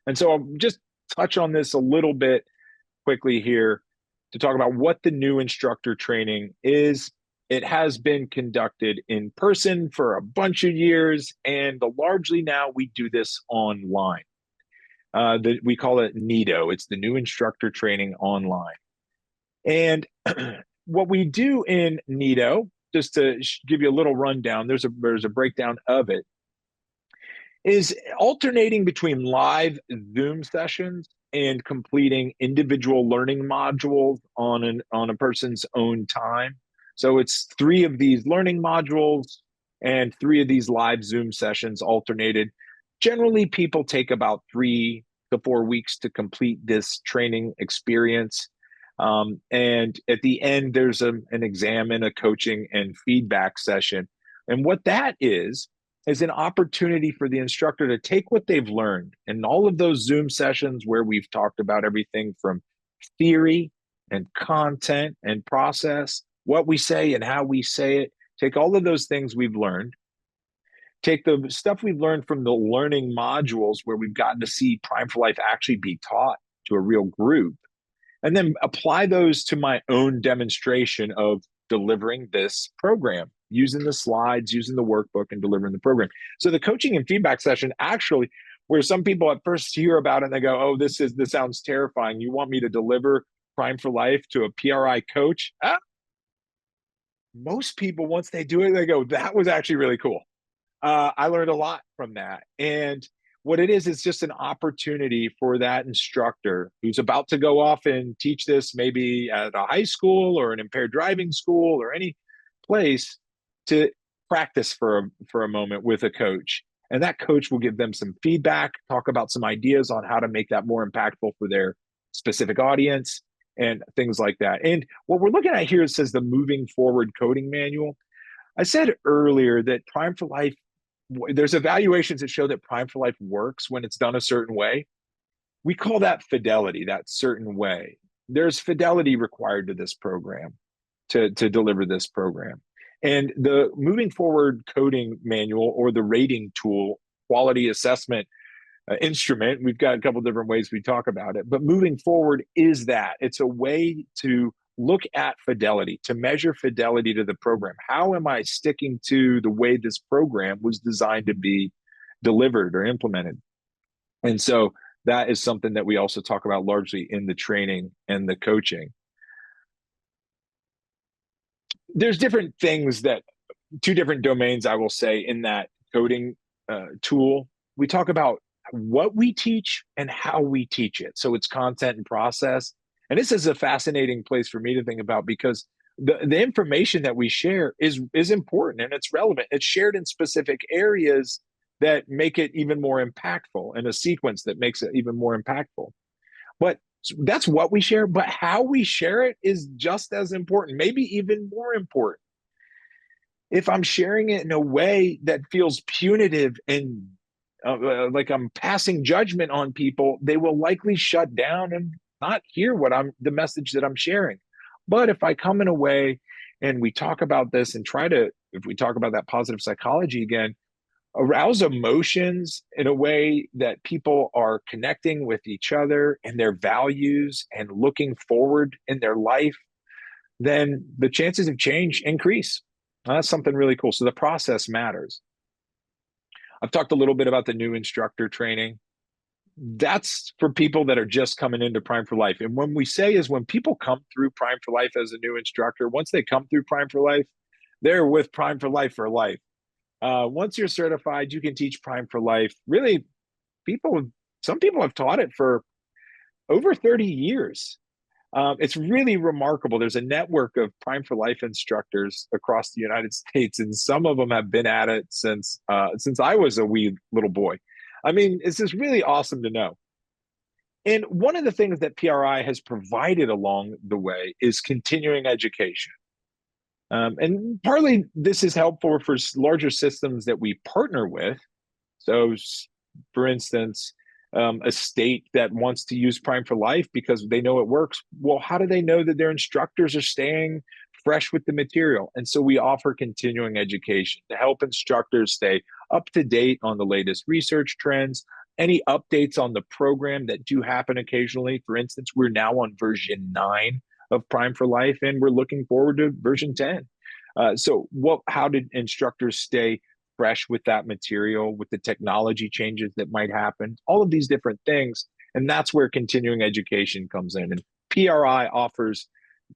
And so I'll just touch on this a little bit. quickly here to talk about what the new instructor training is. It has been conducted in person for a bunch of years, and largely now we do this online. We call it NITO. It's the new instructor training online. And what we do in NITO, just to give you a little rundown, there's a breakdown of it, is alternating between live Zoom sessions and completing individual learning modules on a person's own time. So it's 3 of these learning modules and 3 of these live Zoom sessions alternated. Generally, people take about 3 to 4 weeks to complete this training experience. And at the end, there's an exam and a coaching and feedback session. And what that is an opportunity for the instructor to take what they've learned in all of those Zoom sessions where we've talked about everything from theory and content and process, what we say and how we say it, take all of those things we've learned, take the stuff we've learned from the learning modules where we've gotten to see Prime for Life actually be taught to a real group, and then apply those to my own demonstration of delivering this program, using the slides, using the workbook, and delivering the program. So the coaching and feedback session, actually, where some people at first hear about it and they go, oh, this sounds terrifying. You want me to deliver Prime for Life to a PRI coach? Most people, once they do it, they go, that was actually really cool. I learned a lot from that. And what it is just an opportunity for that instructor who's about to go off and teach this, maybe at a high school or an impaired driving school or any place, to practice for a moment with a coach. And that coach will give them some feedback, talk about some ideas on how to make that more impactful for their specific audience and things like that. And what we're looking at here, it says the Moving Forward Coding Manual. I said earlier that Prime for Life, there's evaluations that show that Prime for Life works when it's done a certain way. We call that fidelity, that certain way. There's fidelity required to this program to deliver this program. And the Moving Forward Coding Manual, or the rating tool, quality assessment instrument, we've got a couple different ways we talk about it, but moving forward is that. It's a way to look at fidelity, to measure fidelity to the program. How am I sticking to the way this program was designed to be delivered or implemented? And so that is something that we also talk about largely in the training and the coaching. There's different things that, 2 different domains, I will say, in that coding tool. We talk about what we teach and how we teach it. So it's content and process. And this is a fascinating place for me to think about, because the information that we share is important and it's relevant. It's shared in specific areas that make it even more impactful, in a sequence that makes it even more impactful. But that's what we share, but how we share it is just as important, maybe even more important. If I'm sharing it in a way that feels punitive and like I'm passing judgment on people, they will likely shut down and not hear the message that I'm sharing. But if I come in a way and we talk about this and if we talk about that positive psychology again, arouse emotions in a way that people are connecting with each other and their values and looking forward in their life, then the chances of change increase. That's something really cool. So the process matters. I've talked a little bit about the new instructor training. That's for people that are just coming into Prime for Life. And when we say is when people come through Prime for Life as a new instructor, once they come through Prime for Life, they're with Prime for Life for life. Once you're certified, you can teach Prime for Life. Really, some people have taught it for over 30 years. It's really remarkable. There's a network of Prime for Life instructors across the United States, and some of them have been at it since I was a wee little boy. I mean, it's just really awesome to know. And one of the things that PRI has provided along the way is continuing education. And partly this is helpful for larger systems that we partner with. So, for instance, a state that wants to use Prime for Life because they know it works. Well, how do they know that their instructors are staying fresh with the material? And so we offer continuing education to help instructors stay up to date on the latest research trends any updates on the program that do happen occasionally. For instance, we're now on version 9 of Prime for Life, and we're looking forward to version 10. So how did instructors stay fresh with that material, with the technology changes that might happen, all of these different things? And that's where continuing education comes in. And PRI offers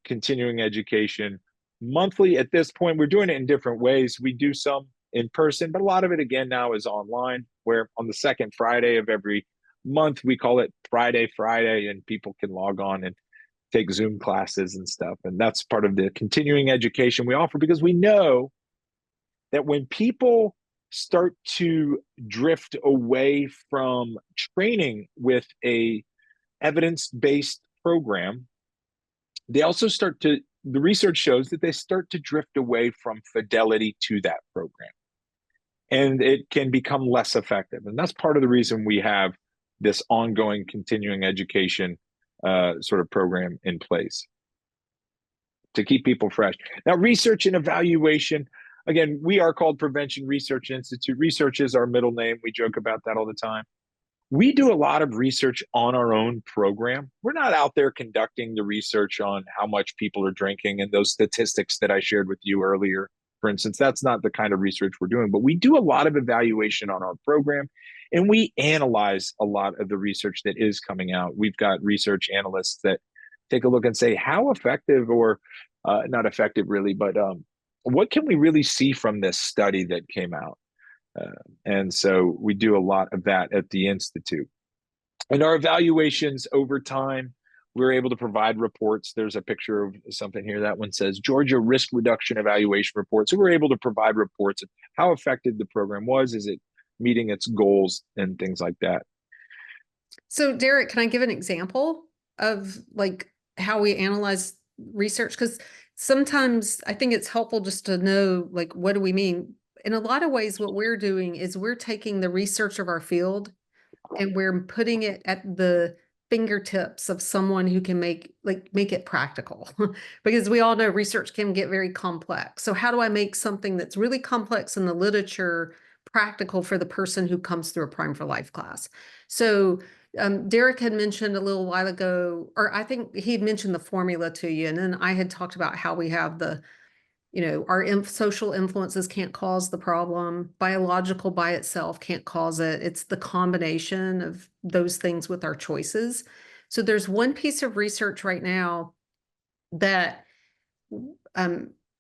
continuing education monthly. At this point, we're doing it in different ways. We do some in person, but a lot of it again now is online, where on the second Friday of every month, we call it Friday, and people can log on and take Zoom classes and stuff. And that's part of the continuing education we offer, because we know that when people start to drift away from training with a evidence-based program, they also the research shows that they start to drift away from fidelity to that program. And it can become less effective. And that's part of the reason we have this ongoing continuing education sort of program in place to keep people fresh. Now, research and evaluation, again, we are called Prevention Research Institute. Research is our middle name. We joke about that all the time. We do a lot of research on our own program. We're not out there conducting the research on how much people are drinking and those statistics that I shared with you earlier. For instance, that's not the kind of research we're doing, but we do a lot of evaluation on our program, and we analyze a lot of the research that is coming out. We've got research analysts that take a look and say, how effective, or not effective really, but what can we really see from this study that came out? And so we do a lot of that at the Institute. And our evaluations over time, we're able to provide reports. There's a picture of something here. That one says Georgia Risk Reduction Evaluation Report. So we're able to provide reports of how effective the program was. Is it meeting its goals and things like that? So Derek, can I give an example of like how we analyze research? Because sometimes I think it's helpful just to know, like, what do we mean? In a lot of ways, what we're doing is we're taking the research of our field and we're putting it at the fingertips of someone who can make it practical. Because we all know research can get very complex. So how do I make something that's really complex in the literature practical for the person who comes through a Prime for Life class? So Derek had mentioned a little while ago, or I think he mentioned the formula to you, and then I had talked about how we have our social influences can't cause the problem. Biological by itself can't cause it. It's the combination of those things with our choices. So there's one piece of research right now that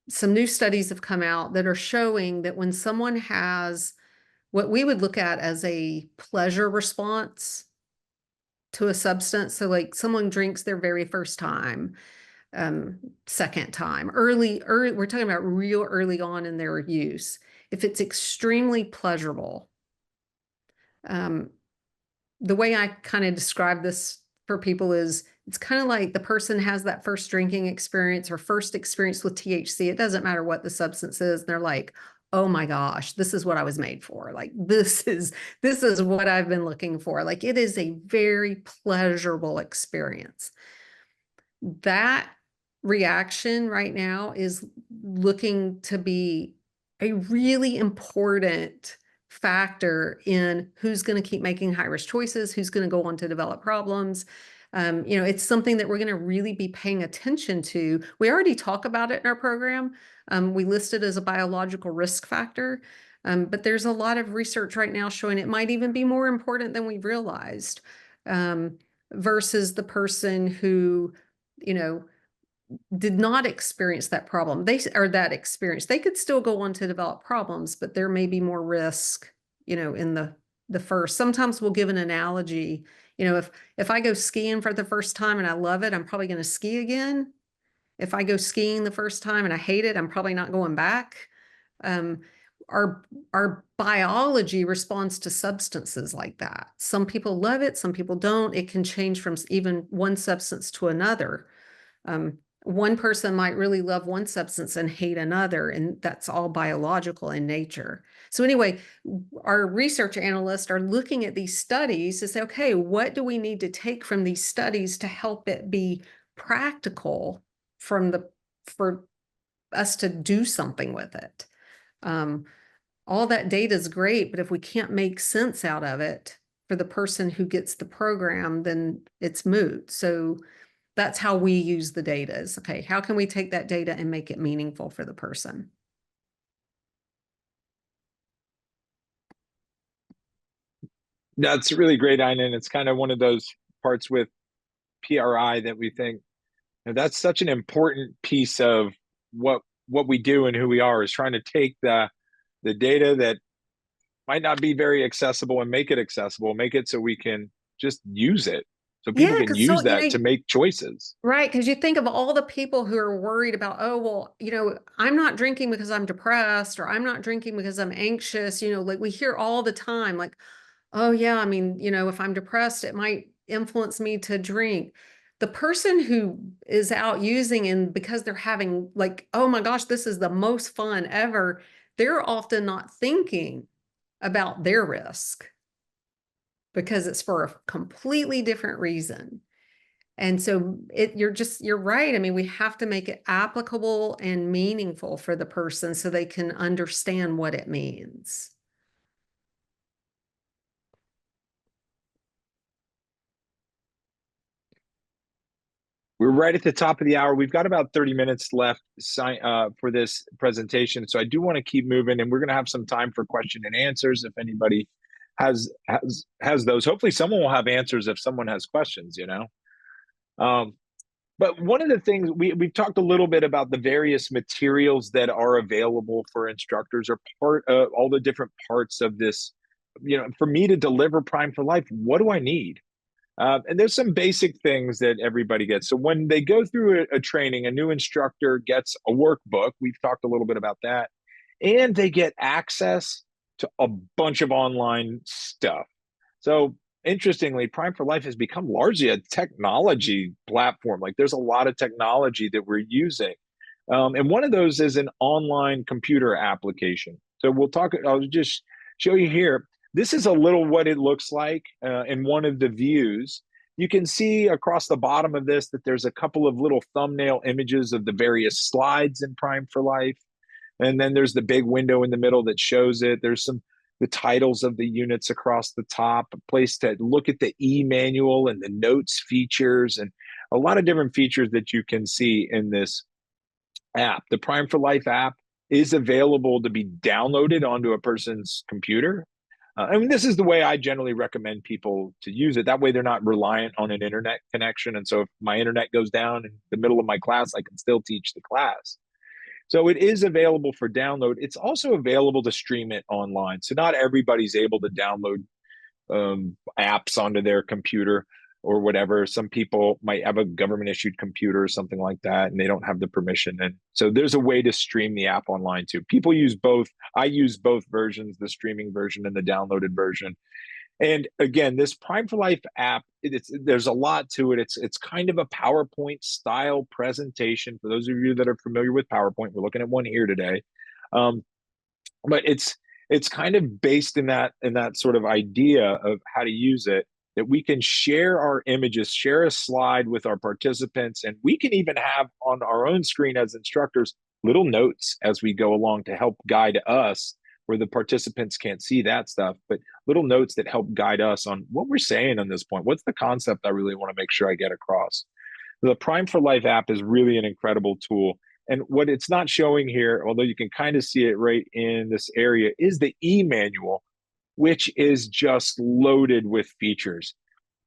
some new studies have come out that are showing that when someone has what we would look at as a pleasure response to a substance, so like someone drinks their very first time, second time, early, we're talking about real early on in their use. If it's extremely pleasurable, the way I kind of describe this for people is it's kind of like the person has that first drinking experience or first experience with THC. It doesn't matter what the substance is. And they're like, oh my gosh, this is what I was made for. Like, this is what I've been looking for. Like, it is a very pleasurable experience. That reaction right now is looking to be a really important factor in who's going to keep making high risk choices, who's going to go on to develop problems. It's something that we're going to really be paying attention to. We already talk about it in our program. We list it as a biological risk factor, but there's a lot of research right now showing it might even be more important than we've realized, versus the person who, did not experience that problem. They could still go on to develop problems, but there may be more risk, in the first. Sometimes we'll give an analogy. If I go skiing for the first time and I love it, I'm probably going to ski again. If I go skiing the first time and I hate it, I'm probably not going back. Our biology responds to substances like that. Some people love it, some people don't. It can change from even one substance to another. One person might really love one substance and hate another, and that's all biological in nature. So anyway, our research analysts are looking at these studies to say, okay, what do we need to take from these studies to help it be practical for us to do something with it? All that data is great, but if we can't make sense out of it, for the person who gets the program, then it's moot. So that's how we use the data is, okay, how can we take that data and make it meaningful for the person? That's really great, Ina. And it's kind of one of those parts with PRI that we think that's such an important piece of what we do and who we are, is trying to take the data that might not be very accessible and make it accessible, make it so we can just use it. So people can use that to make choices. Right, because you think of all the people who are worried about, oh, well, I'm not drinking because I'm depressed, or I'm not drinking because I'm anxious. Like we hear all the time, like, oh yeah, I mean, if I'm depressed, it might influence me to drink. The person who is out using, and because they're having like, oh my gosh, this is the most fun ever, they're often not thinking about their risk because it's for a completely different reason. And so you're right. I mean, we have to make it applicable and meaningful for the person so they can understand what it means. We're right at the top of the hour. We've got about 30 minutes left for this presentation. So I do want to keep moving, and we're going to have some time for question and answers if anybody has those. Hopefully someone will have answers if someone has questions, But one of the things we've talked a little bit about the various materials that are available for instructors, or part of all the different parts of this. For me to deliver Prime for Life, what do I need? And there's some basic things that everybody gets. So when they go through a training, a new instructor gets a workbook. We've talked a little bit about that. And they get access to a bunch of online stuff. So interestingly, Prime for Life has become largely a technology platform. Like there's a lot of technology that we're using. And one of those is an online computer application. So I'll just show you here. This is a little what it looks like in one of the views. You can see across the bottom of this that there's a couple of little thumbnail images of the various slides in Prime for Life. And then there's the big window in the middle that shows it. There's the titles of the units across the top, a place to look at the e-manual and the notes features, and a lot of different features that you can see in this app. The Prime for Life app is available to be downloaded onto a person's computer. I mean, this is the way I generally recommend people to use it. That way they're not reliant on an internet connection. And so if my internet goes down in the middle of my class, I can still teach the class. So it is available for download. It's also available to stream it online. So not everybody's able to download apps onto their computer or whatever. Some people might have a government issued computer or something like that, and they don't have the permission. And so there's a way to stream the app online too. People use both. I use both versions, the streaming version and the downloaded version. And again, this Prime for Life app, there's a lot to it. It's kind of a PowerPoint style presentation. For those of you that are familiar with PowerPoint, we're looking at one here today. But it's kind of based in that sort of idea of how to use it, that we can share our images, share a slide with our participants, and we can even have on our own screen as instructors little notes as we go along to help guide us, where the participants can't see that stuff, but little notes that help guide us on what we're saying on this point. What's the concept I really want to make sure I get across? The Prime for Life app is really an incredible tool. And what it's not showing here, although you can kind of see it right in this area, is the e-manual, which is just loaded with features.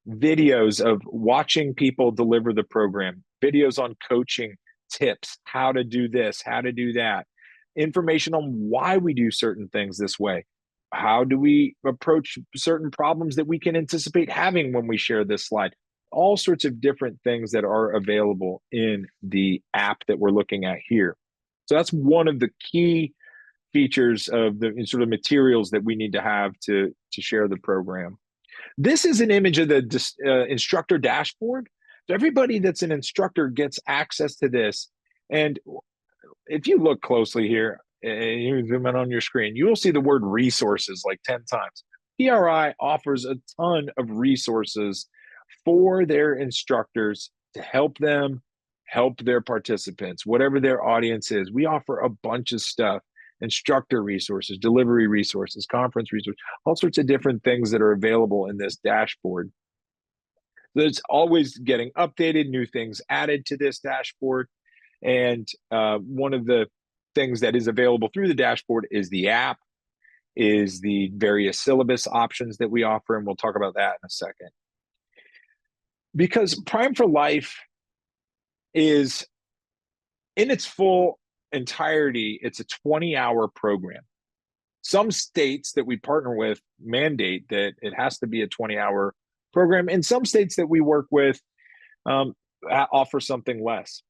Videos of watching people deliver the program, videos on coaching tips, how to do this, how to do that, information on why we do certain things this way. How do we approach certain problems that we can anticipate having when we share this slide? All sorts of different things that are available in the app that we're looking at here. So that's one of the key features of the sort of materials that we need to have to share the program. This is an image of the instructor dashboard. So everybody that's an instructor gets access to this. And if you look closely here, and you zoom in on your screen, you will see the word resources like 10 times. PRI offers a ton of resources for their instructors to help them help their participants, whatever their audience is. We offer a bunch of stuff instructor resources, delivery resources, conference resources, all sorts of different things that are available in this dashboard. So it's always getting updated, new things added to this dashboard. And one of the things that is available through the dashboard is the app, is the various syllabus options that we offer, and we'll talk about that in a second. Because Prime for Life is, in its full entirety, it's a 20-hour program. Some states that we partner with mandate that it has to be a 20-hour program, and some states that we work with offer something less.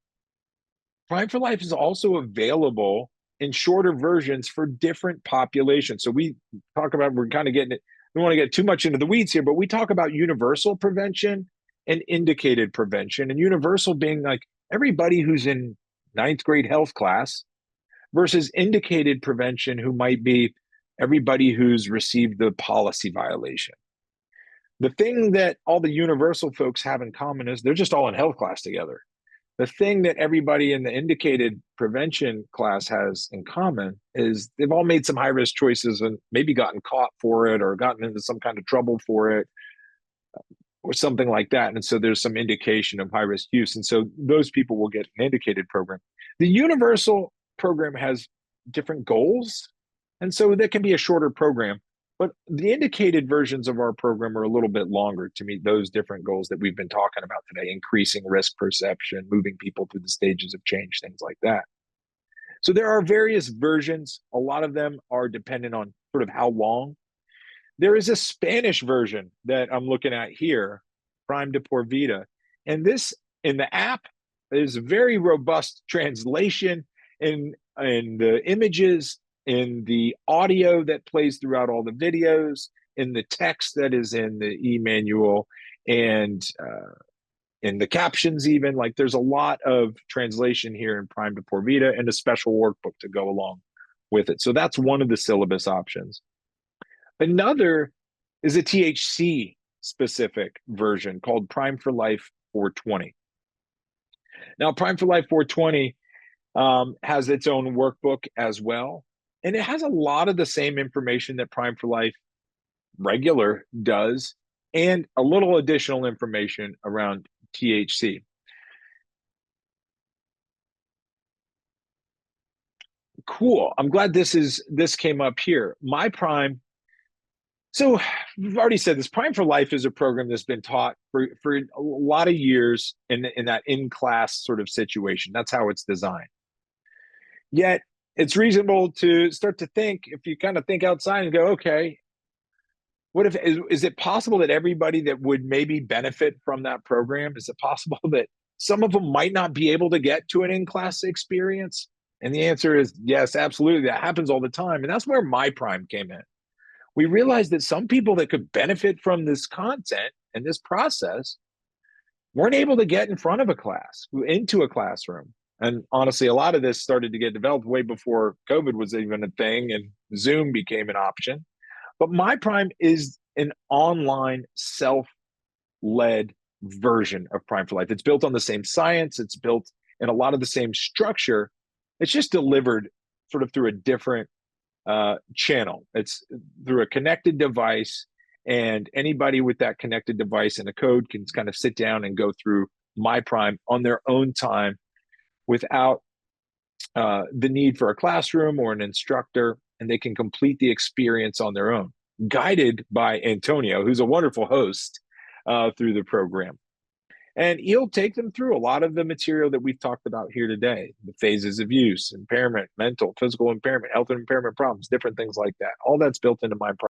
Prime for Life is also available in shorter versions for different populations. So we talk about, we're kind of getting it, we don't want to get too much into the weeds here, but we talk about universal prevention and indicated prevention. And universal being like everybody who's in 9th grade health class, versus indicated prevention, who might be everybody who's received the policy violation. The thing that all the universal folks have in common is they're just all in health class together. The thing that everybody in the indicated prevention class has in common is they've all made some high-risk choices and maybe gotten caught for it or gotten into some kind of trouble for it or something like that. And so there's some indication of high-risk use. And so those people will get an indicated program. The universal program has different goals. And so that can be a shorter program. But the indicated versions of our program are a little bit longer to meet those different goals that we've been talking about today, increasing risk perception, moving people through the stages of change, things like that. So there are various versions. A lot of them are dependent on sort of how long. There is a Spanish version that I'm looking at here, Prime de Por Vida. And this, in the app, is very robust translation in the images, in the audio that plays throughout all the videos, in the text that is in the e-manual, and in the captions even. Like there's a lot of translation here in Prime de Por Vida and a special workbook to go along with it. So that's one of the syllabus options. Another is a THC specific version called Prime for Life 420. Now, Prime for Life 420 has its own workbook as well. And it has a lot of the same information that Prime for Life regular does, and a little additional information around THC. Cool. I'm glad this came up here. My Prime. So we've already said this. Prime for Life is a program that's been taught for a lot of years in that in-class sort of situation. That's how it's designed. Yet it's reasonable to start to think, if you kind of think outside and go, okay, what if, is it possible that everybody that would maybe benefit from that program, is it possible that some of them might not be able to get to an in-class experience? And the answer is yes, absolutely. That happens all the time. And that's where my Prime came in. We realized that some people that could benefit from this content and this process weren't able to get in front of a class, into a classroom. And honestly, a lot of this started to get developed way before COVID was even a thing and Zoom became an option. But my Prime is an online self-led version of Prime for Life. It's built on the same science. It's built in a lot of the same structure. It's just delivered sort of through a different channel. It's through a connected device, and anybody with that connected device and a code can kind of sit down and go through my Prime on their own time without the need for a classroom or an instructor, and they can complete the experience on their own, guided by Antonio, who's a wonderful host through the program. And he'll take them through a lot of the material that we've talked about here today, the phases of use, impairment, mental, physical impairment, health and impairment problems, different things like that. All that's built into my Prime.